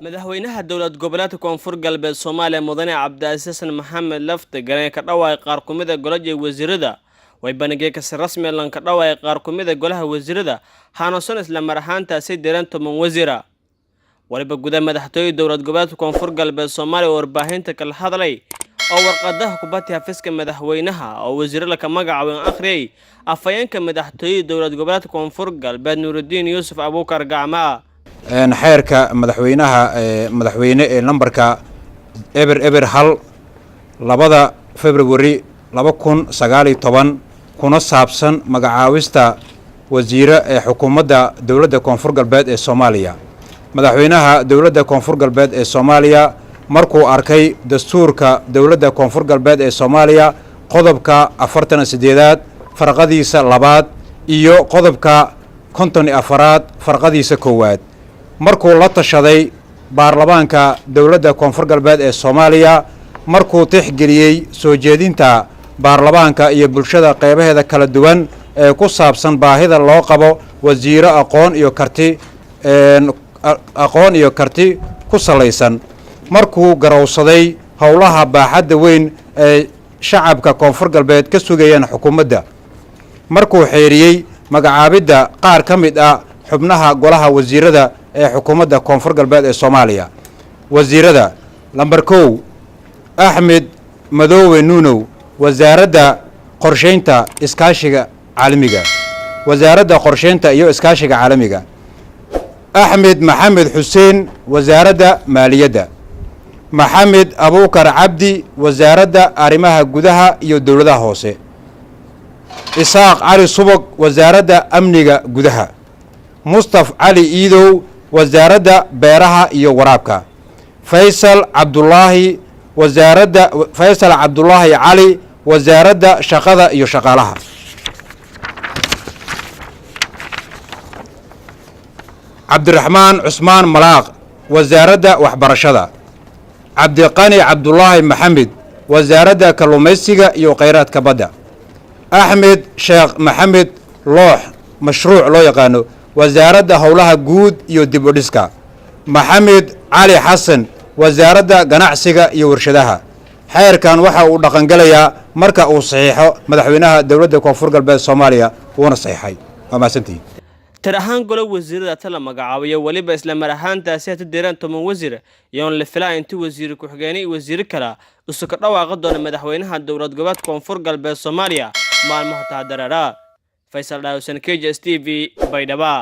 madaxweynaha dowlad goboleedka koonfur galbeed Soomaaliya mudane Cabdicaziz Xasan Maxamed lafta galeen ka dhawaaqay qaar kumida golaha wasiirada way banagay ka si rasmi ah ka dhawaaqay qaar kumida golaha wasiirada Hanason isla maraxaantaasi diran 10 wasiira waliba gudaha madaxtooyada dowlad goboleedka koonfur galbeed Soomaaliya warbaahinta kala hadlay oo warqadaha kubadda xafiiska madaxweynaha oo wasiirada ka magacaabay akhriyay afayeenka madaxtooyada dowlad goboleedka koonfur galbeed Nuruddin Yuusuf Abuukar Gacmaa xeerka madaxweyne ee lambarka eber hal 2 February 2019 kuna saabsan magacaawista wasiiro ee xukuumadda dowladda koonfur galbeed ee Soomaaliya madaxweynaha dowladda koonfur galbeed ee Soomaaliya markuu arkay dastuurka dowladda koonfur galbeed ee Soomaaliya qodobka 48 farqadiisa 2 iyo qodobka 54 farqadiisa 1 markuu la tashaday baarlamaanka dowladda koonfur galbeed ee Soomaaliya markuu tixgeliyay soo jeedinta baarlamaanka iyo bulshada qaybaheeda kala duwan ee ku saabsan baahida loo qabo wasiiro aqoon iyo karti ku salaysan markuu garowsaday howlaha baaxadda weyn ee shacabka koonfur galbeed ka sugayaan xukuumadda markuu xeeriyay magacaabidda qaar ka mid ah xubnaha golaha wasiirada ee xukuumadda koonfur galbeed ee Soomaaliya wasiirada lambar 1 Axmed Madoowe Nuunow wasaaradda qorsheynta iskaashiga caalamiga wasaaradda qorsheynta iyo iskaashiga caalamiga Axmed Maxamed Xuseen wasaaradda maaliyadda Maxamed Abuukar Cabdi wasaaradda arrimaha gudaha iyo dawladaha hoose Isaaq Cali Subag wasaaradda amniga gudaha Mustaf Ali Iidow wasaaradda beeraha iyo waraabka Faysal Cabdullaahi Cali wasaaradda shaqada iyo shaqaalaha Cabdiraxmaan Cusmaan Malaaq wasaaradda waxbarashada Cabdiqani Cabdullaahi Maxamed wasaaradda kalluumaysiga iyo kheyraadka badda Axmed Sheekh Maxamed Loox mashruuc loo yaqaano wasaaradda howlaha guud iyo dib u dhiska Maxamed Cali Xasan wasaaradda ganacsiga iyo warshadaha xeerkan waxa uu dhaqan galayaa marka uu saxiixo madaxweynaha dowladda koonfur galbeed Soomaaliya uu saxiixay maasantii tarahan golo wasiirada tala magacaabay waliba isla maraxaantaasi hada diran 10 wasiir yoon la filaa intii wasiir ku xigeenay wasiir kala isu ka dhawaaqo doona madaxweynaha dowlad goboleedka koonfur galbeed Soomaaliya maalmaha tadarara Faysal Daawsan KJS TV Baydhaba